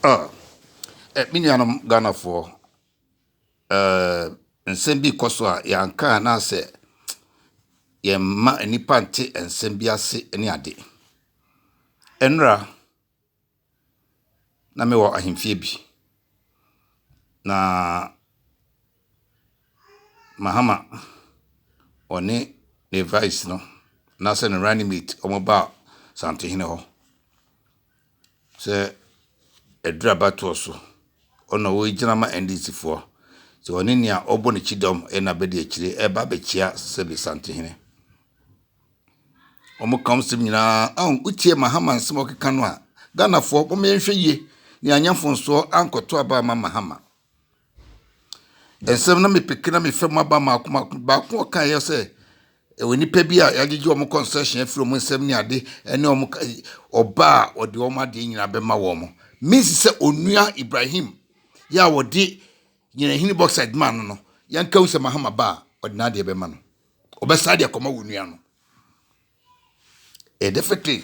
Ah, minianum Ghana for nsɛm bi kɔ so a yɛanka na sɛ yɛmma nipa nte nsɛm bi ase ne ade. Enra na me wɔ ahemfie bi. Na Mahama ɔne ne vice no na sɛ ne running mate ɔmoba Santehene hɔ. Sɛ edura bato so ɔno wo gyina ma NDC foɔ. So ɔne nia ɔbɔ ne chidom na bɛde akyire ɛba bɛkyia sɛbe Santehene. Ɔmo kam sim nyina utie Mahama nsɛm ɔkeka no a Ghana foɔ ɔmo yɛhwɛ yie ne anyamfonso ankɔto aba ma Mahama. Ensɛm na mepeke na mefam aba baako ɔka yɛ sɛ ɛwɔ nipa bi a yagege ɔmo concession afiri ɔmo nsɛm ne ade ɛne ɔmo ɔba a ɔde ɔmo ade nyina bɛma wɔn. Mesi sɛ onua Ibrahim ya wɔde nyina hini boxside man no yanka wo sɛ Mahama ba a ɔde na ade bɛma no. Ɔbɛsa de akɔma wo nua no. Definitely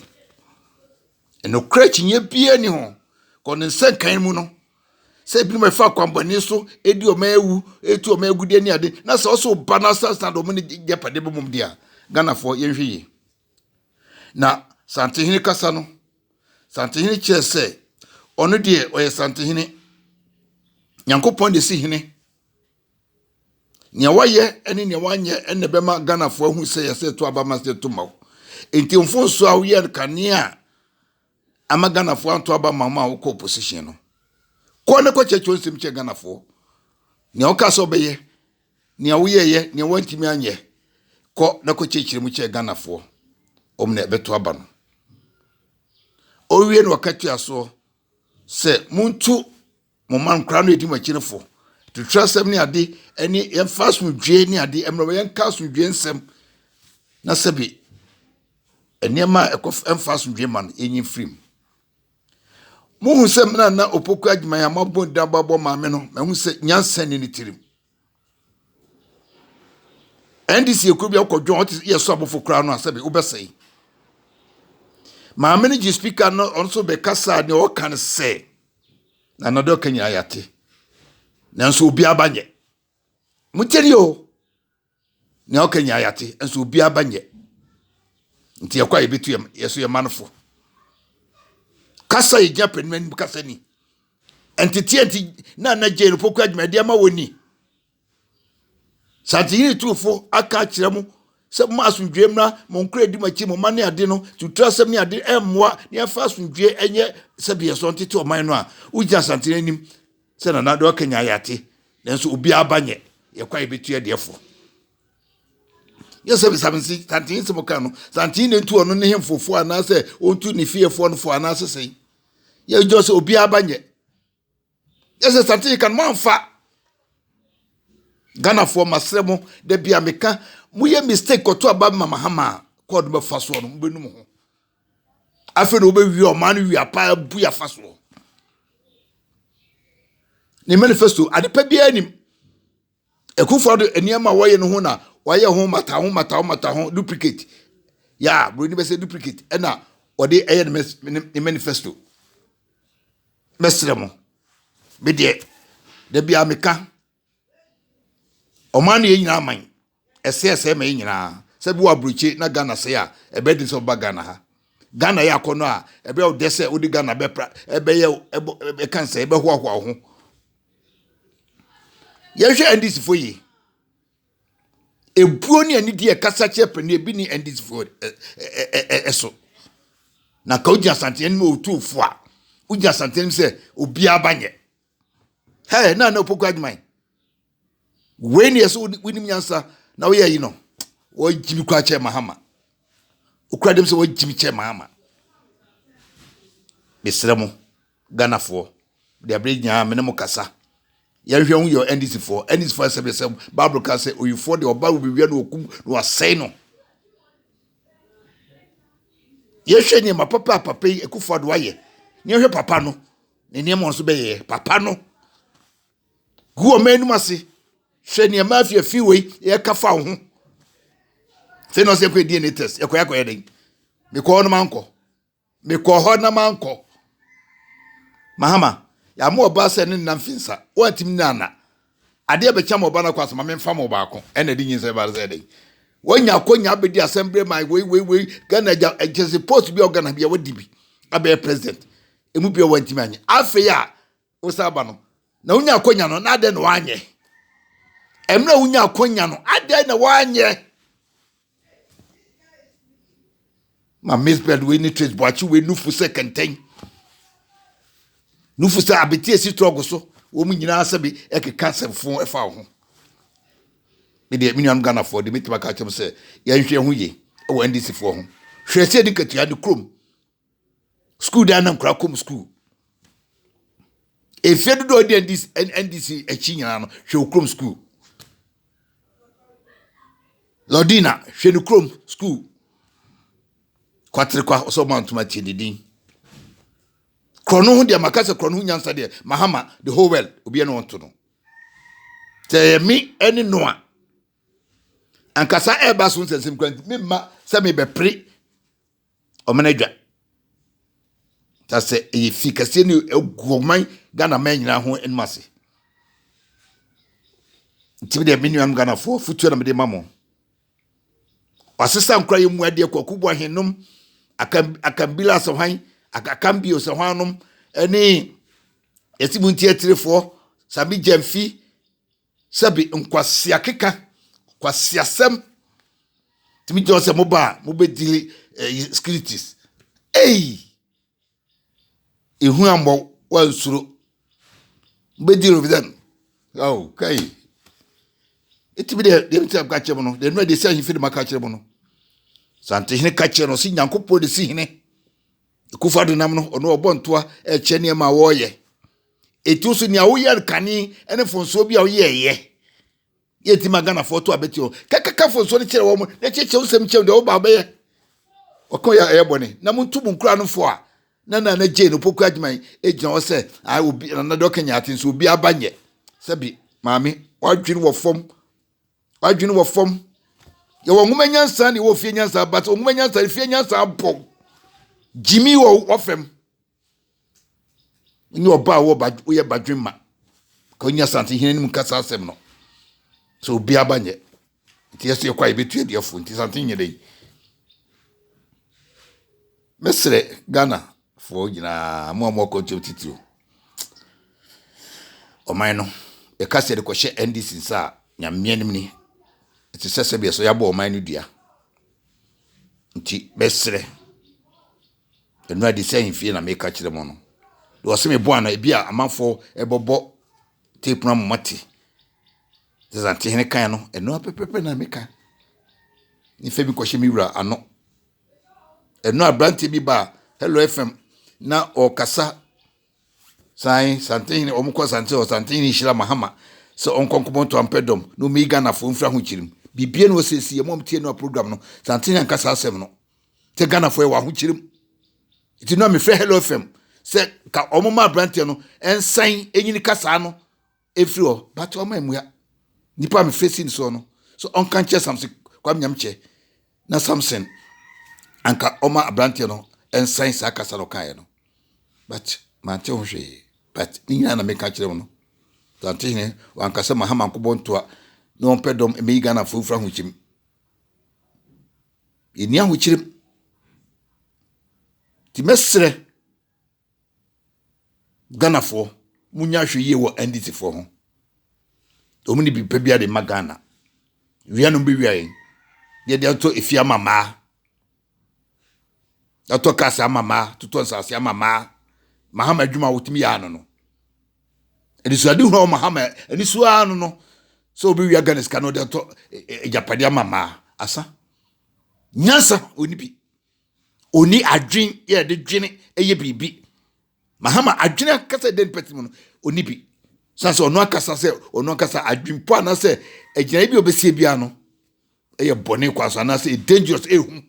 no crutch nye bia ni ho ko ne nsan kan mu no se bi me fa kwambani so edi o mawu etu o magu de ni ade na se o ba na stand o ne jepade bo mum dia Ghana for yenhwe yi na Santehene kasa no Santehene che se ono de o ye Santehene Nyankopon de si hene nia waye ene nia wanye ene bema Ghana for hu se ye se to aba ma se to mawo enti mfonso a wo ye kanea ama Ghana fo anto aba mama wo ko opposition no ko ne ko checho nsem che Ghana fo ne o ka so beye ne wo ye ne wantimi anye ko ne ko chechire mu che Ghana fo omne beto aba no o wie no wakati aso se muntu mo man kra no edi makire fo to trustem ne ade eni emfas mu dwe ne ade emro yen kaso dwe nsem na sebi eniema ekof emfas mu dwe man enyi frim Muhu se mna na opoku adwuma ya mabɔ dababo maame no mehu se nyansa ni tirim NDC ekuru bi akɔdwo ɔte yeso abofo kra no asabe obɛsɛi maame no gi speaker no onso be kasa ne ɔkan se na nado kanya ayate nanso obi abanye muteri o ne ɔkanya ayate nanso obi abanye nti yakwa yebetu yeso ye manfo kasa ye japan kasa ni entity na je no poku adwuma de ma woni Santehene trufo aka kire mu se mo asundwe mra mo nkra di machi mo mane ade no tutrasem ni ade emmoa ne fa asundwe enye se be so ntete o man no a ugya Santehene nim se na do kanya yate nanso obi abanye ye kwa betu ye defo yese be sabensi Santehene se mo kan no Santehene ntu ono ne hemfofo ana se ontu ne fiefo no fo ana se sei ye just obi abanye yese Santehene kan manfa Ghana for masremo de bia meka muye mistake koto aba Mahama ko do be faso no mbenu ho afi no be wi o man wi apa bu ya faso ni manifesto adepa bia anim ekufo do eniema woye no ho na woye ho mata ho duplicate ya bro ni be say duplicate na ode eye ni manifesto mesremo be de bia meka Oman ye nyina aman ese ma nyina se bi wa bruche na Ghana se a ebe di so ba Ghana ha Ghana ya kono a ebe o dese odi Ghana be pra ebe ye e kan se ebe ho ho ye hwe NDC fo yi ebuo ni ani di e kasa chepe ni ebi ni NDC fo eso na ka uja Santehene mo otu fo a uja Santehene se obi abanye he na opoku adman when yeso winim nyansa na wo yi no wo jimi kwa che Mahama okura dem se wo jimi che Mahama besremo Ghana fo de abregnya menemo kasa ya hwe hu yo NDC fo se Bible ka se oyifo de oba wo biwia no okum no asai no ye hwe ni papa yi ekufo do aye ni hwe papa no ne ne mo so be ye papa no guo menum ase hwe ni mafia fiwe ye kafa ho se no se ko DNA test ekoya den me ko no manko me ko ho na manko Mahama ya mo ba se ne namfinsa wantim nana ade be chama oba na kwasa ma memfa mo ba ko ena di nyinse ba ze dey wonya konya abedi assembly my we Ghana just supposed be organ bia wadi bi abe president emu bia wantim anye afi ya wo saba no na wonya konya no na ade no anye emra wonya konya no ade na wanye ma misbed we ni trace boachi we nufu se kenten nufu se abeti esi trogo so wo mu nyina asabi ekeka semfo efa ho me de minimum Ghana for de metima ka chem se ya hwe ho ye e wo NDC for ho hwe se de katua de krom school da na nkra kom school e fe do de NDC echi nyina no hwe krom school Lodina hwe no krom school kwatre kwa oso mantuma chedidin krono hu de makase krono hu nyansa de mahama the whole world obi eno onto no te mi eni noa ankasa eba so nsensem kwanti mi ma se me be pre o menadwa ta se e fikase ni eguoman Ghana man nyina ho enmase tibi de minimum Ghana for futu na me de mamo wasesa nkra yemu ade kwakubo ahenum akambila so han akambio so hanum eni esibunti etirefo sabi jamfi sabi nkwasi akeka kwasi asem timi jose mobedili securities ehu ambo wansuro bedili of them okay etibi de mti abkache mo no de no de si ahimfi de makache mo no sante hene kache no si nyankopɔ de si hene ikufa do nam no ono obontoa eche ne ma wo ye etu so nia wo ye kani ene fonso bi a wo ye yeti magana foto abetio kaka fonso ne kire wo mo ne cheche usem chem de wo ba be ye okon ya ebone na muntu mu nkura no fo a na je no poku adman ejina wo se ai obi na do kanya atin so obi abanye sabi maami wadwini wo fom ye wo ngumenyansa ni wo fie nyansa but ngumenyansa fie nyansa abom jimi wo fem ni oba wo ye badwema ko nyansa nti hene ni mukasa asem no so obi abanye ti yeso ye kwa ibetu de afo nti santin nyede mesre Ghana fo gina mo ko titiro o man no e kase de ko hye NDC nsa nyammeanim ni ti sese bia so yabo o man no dua nti mesre enu adi sen fie na meka kire mo no do se me bo na bia amanfo ebobo tape na mate zante hene kan no enu apepepe na meka ni fe bi ko hye mi wura ano enu abrante bi ba Hello FM na o kasa sai santini omukwa sante o santini shira mahama so onkonkomo to ampedom no mi Ghana fo mfra ho chirim bibie no sesi e mom tie no program no santini ankasa asem no te Ghana fo e wa ho chirim iti no me frɛ Hello FM se ka omoma brante no ensan enyini kasa no efri o but o mamuya nipa me frɛ sin so no so onkan che samse kwa nyamche na Samson anka oma brante no ensan sa kasa no kan no but mante ho hwe but ninya na meka kire no tantine wankasa mahama nkobɔ ntoa na ompedom me Ghana fofra ho chim eni aho chirim ti mesre Ghana fo munya hwe ye wo NDC fo ho omuni bi pebia de magana wia no bi wia de ato efia mama ato kasa mama tuto nsase mama mahama adwuma wotimi ya no eni so ade hu mahama eni so anu no so obi wia Ghana ska no de to ejapade mama asa nyansa oni adwen ye de dwene eye bibi mahama adwene kasa den petimu no oni bi sasa ono akasa se ono akasa adwen po ana se ejina bi obesie bia no eye bone kwaso ana se dangerous ehu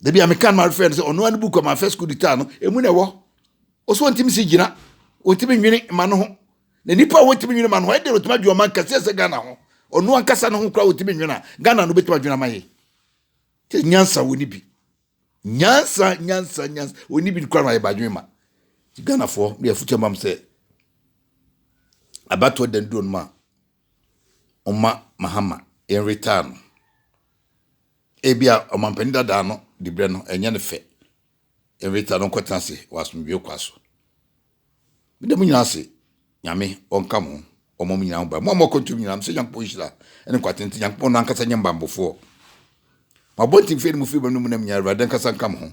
debi American my friend say ono anu book of my first school ditano emu na wo oso ntimi si gina otimi nwene ma no ho na nipa wotimi nwene ma no ho e de otima dwo man kase se Ghana ho ono ankasa no ho kra otimi nwene Ghana no betima dwena ma ye te nyansa woni bi nyansa woni bi kra na ye badwema Ghana for me afuche mam say abato den do ma Oma Mahama in return. Ebia omampenda da no dibre no enye ne fe. In return on kwatanse wasumbi kwaso. Me dem nyina se nyame onka mo omom nyina ba. Mo kontum nyina se yankpo hira ene kwatenti yankpo no ankasa nyamba mbofo. Ma bonti fe mu fi ba no mu nam nya Awurade ankasa nka mo.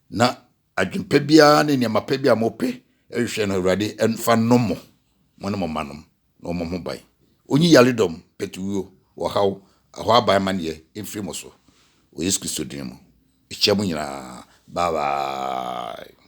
Na adwempa bia ne ne mapa bia mo pe ehwe no Awurade enfa no mo ne mo manom no mo ho bai. Onyi yaledom petuwo wo haw aho abai mane emfiri mo so o Yesu Kristo din mu echiamu nyina bye bye.